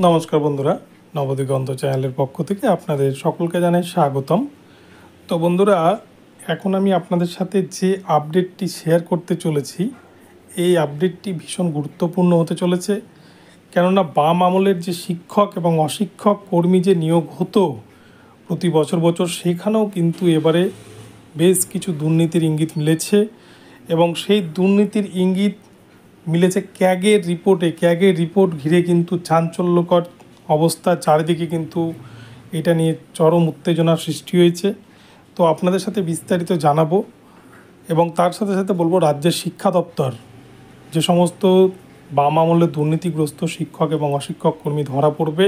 নমস্কার বন্ধুরা, নবদিগন্ত চ্যানেলের পক্ষ থেকে আপনাদের সকলকে জানাই স্বাগতম। তো বন্ধুরা, এখন আমি আপনাদের সাথে যে আপডেটটি শেয়ার করতে চলেছি, এই আপডেটটি ভীষণ গুরুত্বপূর্ণ হতে চলেছে। কেননা বাম আমলের যে শিক্ষক এবং অশিক্ষক কর্মী যে নিয়োগ হতো প্রতি বছর বছর, সেখানেও কিন্তু এবারে বেশ কিছু দুর্নীতির ইঙ্গিত মিলেছে এবং সেই দুর্নীতির ইঙ্গিত মিলেছে ক্যাগের রিপোর্টে। ক্যাগের রিপোর্ট ঘিরে কিন্তু চাঞ্চল্যকর অবস্থা, চারিদিকে কিন্তু এটা নিয়ে চরম উত্তেজনার সৃষ্টি হয়েছে। তো আপনাদের সাথে বিস্তারিত জানাবো এবং তার সাথে সাথে বলবো রাজ্যের শিক্ষা দপ্তর যে সমস্ত বাম আমলে দুর্নীতিগ্রস্ত শিক্ষক এবং অশিক্ষক কর্মী ধরা পড়বে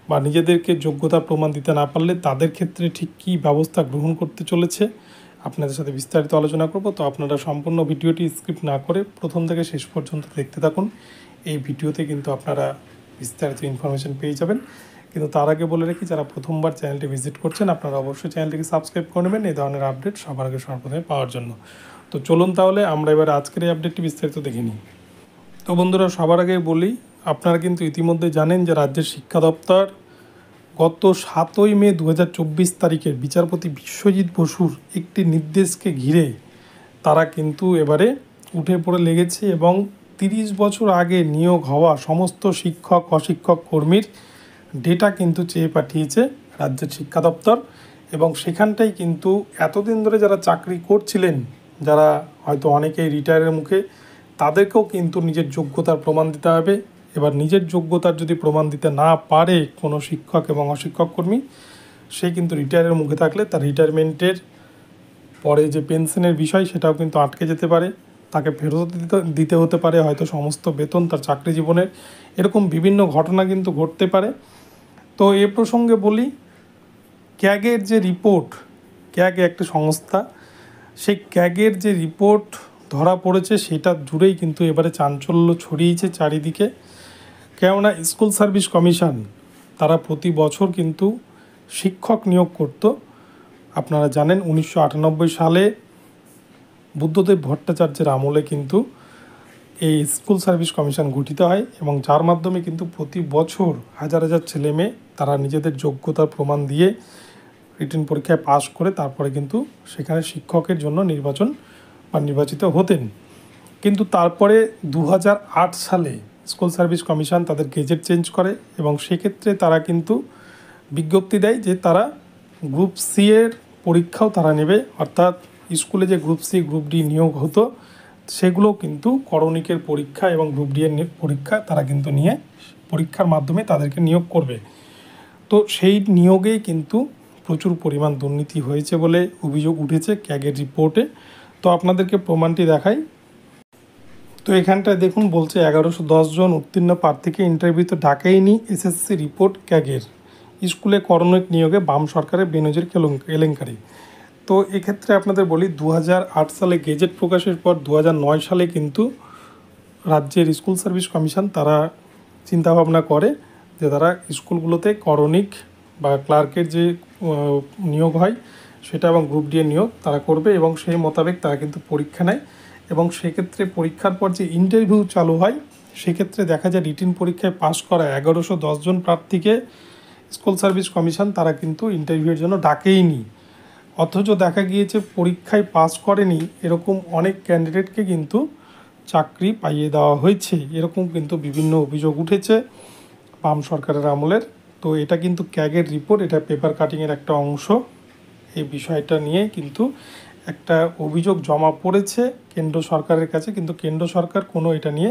বা নিজেদেরকে যোগ্যতা প্রমাণ দিতে না পারলে তাদের ক্ষেত্রে ঠিক কী ব্যবস্থা গ্রহণ করতে চলেছে আপনাদের সাথে বিস্তারিত আলোচনা করব। তো আপনারা সম্পূর্ণ ভিডিওটি স্কিপ না করে প্রথম থেকে শেষ পর্যন্ত দেখতে থাকুন। এই ভিডিওতে কিন্তু আপনারা বিস্তারিত ইনফরমেশন পেয়ে যাবেন। কিন্তু তার আগে বলে রাখি, যারা প্রথমবার চ্যানেলটি ভিজিট করছেন আপনারা অবশ্যই চ্যানেলটিকে সাবস্ক্রাইব করে নেবেন এই ধরনের আপডেট সবার আগে সর্বপ্রথমে পাওয়ার জন্য। তো চলুন তাহলে আমরা এবার আজকের এই আপডেটটি বিস্তারিত দেখে নিই। তো বন্ধুরা, সবার আগে বলি, আপনারা কিন্তু ইতিমধ্যে জানেন যে রাজ্যের শিক্ষা দপ্তর গত 7ই মে 2024 তারিখের বিচারপতি বিশ্বজিৎ বসুর একটি নির্দেশকে ঘিরে তারা কিন্তু এবারে উঠে পড়ে লেগেছে এবং 30 বছর আগে নিয়োগ হওয়া সমস্ত শিক্ষক অশিক্ষক কর্মীর ডেটা কিন্তু চেয়ে পাঠিয়েছে রাজ্যের শিক্ষা দপ্তর। এবং সেখানটাই কিন্তু এতদিন ধরে যারা চাকরি করছিলেন, যারা হয়তো অনেকেই রিটায়ারের মুখে, তাদেরকেও কিন্তু নিজের যোগ্যতার প্রমাণ দিতে হবে। এবার নিজের যোগ্যতার যদি প্রমাণ দিতে না পারে কোনো শিক্ষক এবং অশিক্ষক কর্মী, সে কিন্তু রিটায়ারের মুখে থাকলে তার রিটায়ারমেন্টের পরে যে পেনশনের বিষয় সেটাও কিন্তু আটকে যেতে পারে, তাকে ফেরত দিতে হতে পারে হয়তো সমস্ত বেতন তার চাকরি জীবনের। এরকম বিভিন্ন ঘটনা কিন্তু ঘটতে পারে। তো এ প্রসঙ্গে বলি, ক্যাগের যে রিপোর্ট, ক্যাগ একটা সংস্থা, সেই ক্যাগের যে রিপোর্ট ধরা পড়েছে সেটা জুড়েই কিন্তু এবারে চাঞ্চল্য ছড়িয়েছে চারিদিকে। কেননা স্কুল সার্ভিস কমিশন তারা প্রতি বছর কিন্তু শিক্ষক নিয়োগ করত। আপনারা জানেন 1998 সালে বুদ্ধদেব ভট্টাচার্যের আমলে কিন্তু এই স্কুল সার্ভিস কমিশন গঠিত হয় এবং যার মাধ্যমে কিন্তু প্রতি বছর হাজার হাজার ছেলে মেয়ে তারা নিজেদের যোগ্যতার প্রমাণ দিয়ে রিটেন পরীক্ষায় পাশ করে তারপরে কিন্তু সেখানে শিক্ষকের জন্য নির্বাচিত হতেন। কিন্তু তারপরে 2008 সালে স্কুল সার্ভিস কমিশন তাদের গেজেট চেঞ্জ করে এবং সেক্ষেত্রে তারা কিন্তু বিজ্ঞপ্তি দেয় যে তারা গ্রুপ সি এর পরীক্ষাও তারা নেবে। অর্থাৎ স্কুলে যে গ্রুপ সি গ্রুপ ডি নিয়োগ হতো সেগুলো কিন্তু করণিকের পরীক্ষা এবং গ্রুপ ডি এর পরীক্ষা তারা কিন্তু নিয়ে পরীক্ষার মাধ্যমে তাদেরকে নিয়োগ করবে। তো সেই নিয়োগেই কিন্তু প্রচুর পরিমাণ দুর্নীতি হয়েছে বলে অভিযোগ উঠেছে ক্যাগের রিপোর্টে। তো আপনাদেরকে প্রমাণটি দেখাই। তো এখানটায় দেখুন, বলছে 1110 জন উত্তীর্ণ প্রার্থীকে ইন্টারভিউতে ডাকেইনি এসএসসি রিপোর্ট ক্যাগের। স্কুলে করণিক নিয়োগে বাম সরকারের বেনজির কেলেঙ্কারি। তো এক্ষেত্রে আপনাদের বলি, 2008 সালে গেজেট প্রকাশের পর 2009 সালে কিন্তু রাজ্যের স্কুল সার্ভিস কমিশন তারা চিন্তাভাবনা করে যে তারা স্কুলগুলোতে করণিক বা ক্লার্কের যে নিয়োগ হয় সেটা এবং গ্রুপ ডি এর নিয়োগ তারা করবে এবং সেই মোতাবেক তারা কিন্তু পরীক্ষা নেয়। এবং সেক্ষেত্রে পরীক্ষার পর যে ইন্টারভিউ চালু হয় সেক্ষেত্রে দেখা যায় রিটিন পরীক্ষায় পাশ করা 1110 জন প্রার্থীকে স্কুল সার্ভিস কমিশন তারা কিন্তু ইন্টারভিউয়ের জন্য ডাকেইনি। অথচ দেখা গিয়েছে পরীক্ষায় পাস করেনি এরকম অনেক ক্যান্ডিডেটকে কিন্তু চাকরি পাইয়ে দেওয়া হয়েছে। এরকম কিন্তু বিভিন্ন অভিযোগ উঠেছে বাম সরকারের আমলের। তো এটা কিন্তু ক্যাগের রিপোর্ট, এটা পেপার কাটিংয়ের একটা অংশ। এই বিষয়টা নিয়ে কিন্তু একটা অভিযোগ জমা পড়েছে কেন্দ্র সরকারের কাছে, কিন্তু কেন্দ্র সরকার কোনো এটা নিয়ে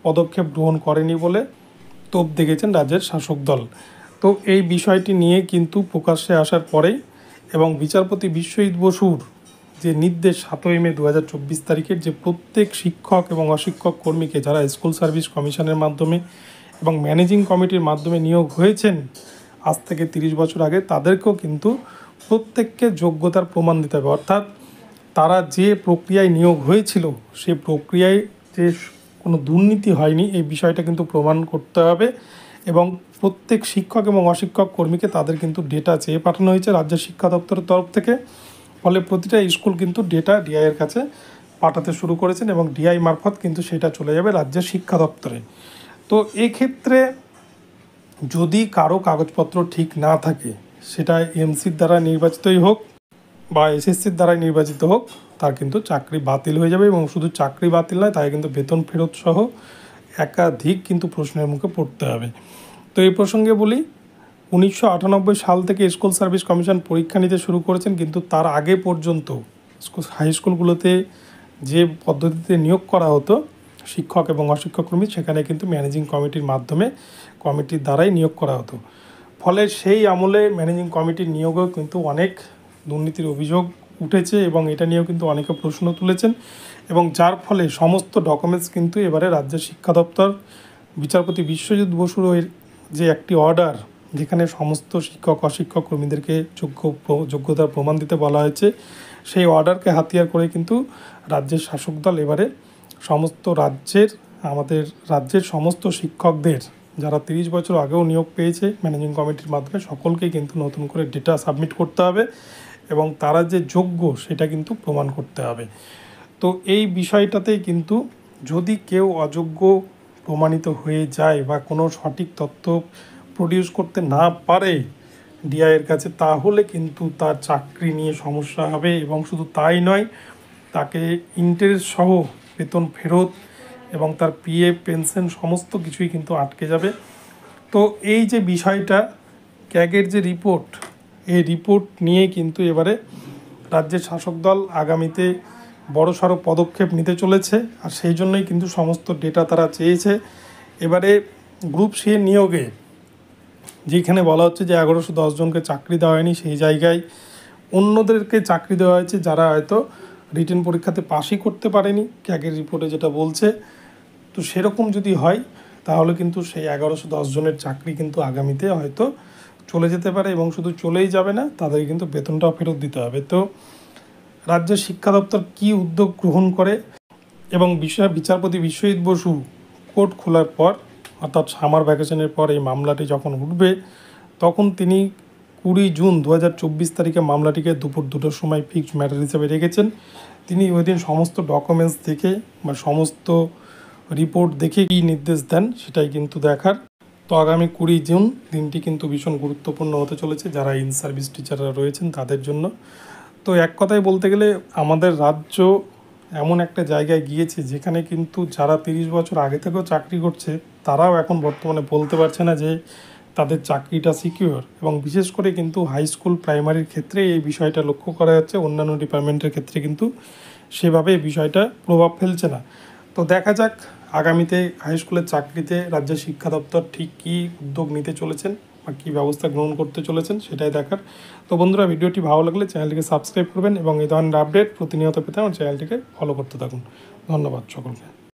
পদক্ষেপ গ্রহণ করেনি বলে তোপ দেখেছেন রাজ্যের শাসক দল। তো এই বিষয়টি নিয়ে কিন্তু প্রকাশ্যে আসার পরেই এবং বিচারপতি বিশ্বজিৎ বসুর যে নির্দেশ 7ই মে 2024 তারিখের, যে প্রত্যেক শিক্ষক এবং অশিক্ষক কর্মীকে যারা স্কুল সার্ভিস কমিশনের মাধ্যমে এবং ম্যানেজিং কমিটির মাধ্যমে নিয়োগ হয়েছেন আজ থেকে 30 বছর আগে, তাদেরকেও কিন্তু প্রত্যেককে যোগ্যতার প্রমাণ দিতে হবে। অর্থাৎ তারা যে প্রক্রিয়ায় নিয়োগ হয়েছিল সেই প্রক্রিয়ায় যে কোনো দুর্নীতি হয়নি এই বিষয়টা কিন্তু প্রমাণ করতে হবে। এবং প্রত্যেক শিক্ষক এবং অশিক্ষক কর্মীকে তাদের কিন্তু ডেটা চেয়ে পাঠানো হয়েছে রাজ্য শিক্ষা দপ্তরের তরফ থেকে। ফলে প্রতিটা স্কুল কিন্তু ডেটা ডিআইয়ের কাছে পাঠাতে শুরু করেছেন এবং ডিআই মারফত কিন্তু সেটা চলে যাবে রাজ্যের শিক্ষা দপ্তরে। তো এক্ষেত্রে যদি কারো কাগজপত্র ঠিক না থাকে, সেটা এমসির দ্বারা নির্বাচিতই হোক বা এসএসসির দ্বারাই নির্বাচিত হোক, তার কিন্তু চাকরি বাতিল হয়ে যাবে। এবং শুধু চাকরি বাতিল নয়, তাই কিন্তু বেতন ফেরত সহ একাধিক কিন্তু প্রশ্নের মুখে পড়তে হবে। তো এই প্রসঙ্গে বলি, 1998 সাল থেকে স্কুল সার্ভিস কমিশন পরীক্ষা নিতে শুরু করেছেন, কিন্তু তার আগে পর্যন্ত হাই স্কুলগুলোতে যে পদ্ধতিতে নিয়োগ করা হতো শিক্ষক এবং অশিক্ষক কর্মী, সেখানে কিন্তু ম্যানেজিং কমিটির মাধ্যমে, কমিটির দ্বারাই নিয়োগ করা হতো। ফলে সেই আমলে ম্যানেজিং কমিটির নিয়োগেও কিন্তু অনেক দুর্নীতির অভিযোগ উঠেছে এবং এটা নিয়েও কিন্তু অনেকে প্রশ্ন তুলেছেন। এবং যার ফলে সমস্ত ডকুমেন্টস কিন্তু এবারে রাজ্যের শিক্ষা দপ্তর বিচারপতি বিশ্বজিৎ বসুর যে একটি অর্ডার, যেখানে সমস্ত শিক্ষক অশিক্ষক কর্মীদেরকে যোগ্যতার প্রমাণ দিতে বলা হয়েছে, সেই অর্ডারকে হাতিয়ার করে কিন্তু রাজ্যের শাসক দল এবারে সমস্ত আমাদের রাজ্যের সমস্ত শিক্ষকদের, যারা 30 বছর আগেও নিয়োগ পেয়েছে ম্যানেজিং কমিটির মাধ্যমে, সকলকেই কিন্তু নতুন করে ডেটা সাবমিট করতে হবে এবং তারা যে যোগ্য সেটা কিন্তু প্রমাণ করতে হবে। তো এই বিষয়টাতেই কিন্তু যদি কেউ অযোগ্য প্রমাণিত হয়ে যায় বা কোনো সঠিক তথ্য প্রডিউস করতে না পারে ডিআইয়ের কাছে, তাহলে কিন্তু তার চাকরি নিয়ে সমস্যা হবে। এবং শুধু তাই নয়, তাকে ইন্টারেস্ট সহ বেতন ফেরত এবং তার পিএফ পেনশন সমস্ত কিছুই কিন্তু আটকে যাবে। তো এই যে বিষয়টা, ক্যাগের যে রিপোর্ট, এই রিপোর্ট নিয়ে কিন্তু এবারে রাজ্যের শাসক দল আগামীতে বড়সড় পদক্ষেপ নিতে চলেছে। আর সেই জন্যই কিন্তু সমস্ত ডেটা তারা চেয়েছে। এবারে গ্রুপ সি এর নিয়োগে যেখানে বলা হচ্ছে যে 1110 জনকে চাকরি দেওয়া হয়নি, সেই জায়গায় অন্যদেরকে চাকরি দেওয়া হয়েছে যারা হয়তো রিটেন পরীক্ষাতে পাসই করতে পারেনি, ক্যাগের রিপোর্টে যেটা বলছে। তো সেরকম যদি হয়, তাহলে কিন্তু সেই 1110 জনের চাকরি কিন্তু আগামীতে হয়তো চলে যেতে পারে। এবং শুধু চলেই যাবে না, তাদের কিন্তু বেতনটাও ফেরত দিতে হবে। তো রাজ্যের শিক্ষা দপ্তর কী উদ্যোগ গ্রহণ করে এবং বিচারপতি বিশ্বজিৎ বসু কোর্ট খোলার পর, অর্থাৎ সামার ভ্যাকেশনের পর এই মামলাটি যখন উঠবে, তখন তিনি 20 জুন 2024 তারিখে মামলাটিকে দুপুর 2টোর সময় ফিক্সড ম্যাটার হিসেবে রেখেছেন। তিনি ওই দিন সমস্ত ডকুমেন্টস দেখে বা সমস্ত রিপোর্ট দেখে কী নির্দেশ দেন সেটাই কিন্তু দেখার। তো আগামী 20 জুন দিনটি কিন্তু ভীষণ গুরুত্বপূর্ণ হতে চলেছে যারা ইন সার্ভিস টিচাররা রয়েছেন তাদের জন্য। তো এক কথায় বলতে গেলে আমাদের রাজ্য এমন একটা জায়গায় গিয়েছে যেখানে কিন্তু যারা 30 বছর আগে থেকেও চাকরি করছে, তারাও এখন বর্তমানে বলতে পারছে না যে তাদের চাকরিটা সিকিউর। এবং বিশেষ করে কিন্তু হাই স্কুল প্রাইমারির ক্ষেত্রে এই বিষয়টা লক্ষ্য করা যাচ্ছে, অন্যান্য ডিপার্টমেন্টের ক্ষেত্রে কিন্তু সেভাবে এই বিষয়টা প্রভাব ফেলছে না। তো দেখা যাক আগামীতে হাই স্কুলের চাকরিতে রাজ্যের শিক্ষা দপ্তর ঠিক কী উদ্যোগ নিতে চলেছেন বা কী ব্যবস্থা গ্রহণ করতে চলেছেন, সেটাই দেখার। তো বন্ধুরা, ভিডিওটি ভালো লাগলে চ্যানেলটিকে সাবস্ক্রাইব করবেন এবং এই ধরনের আপডেট প্রতিনিয়ত পেতে আমার চ্যানেলটিকে ফলো করতে থাকুন। ধন্যবাদ সকলকে।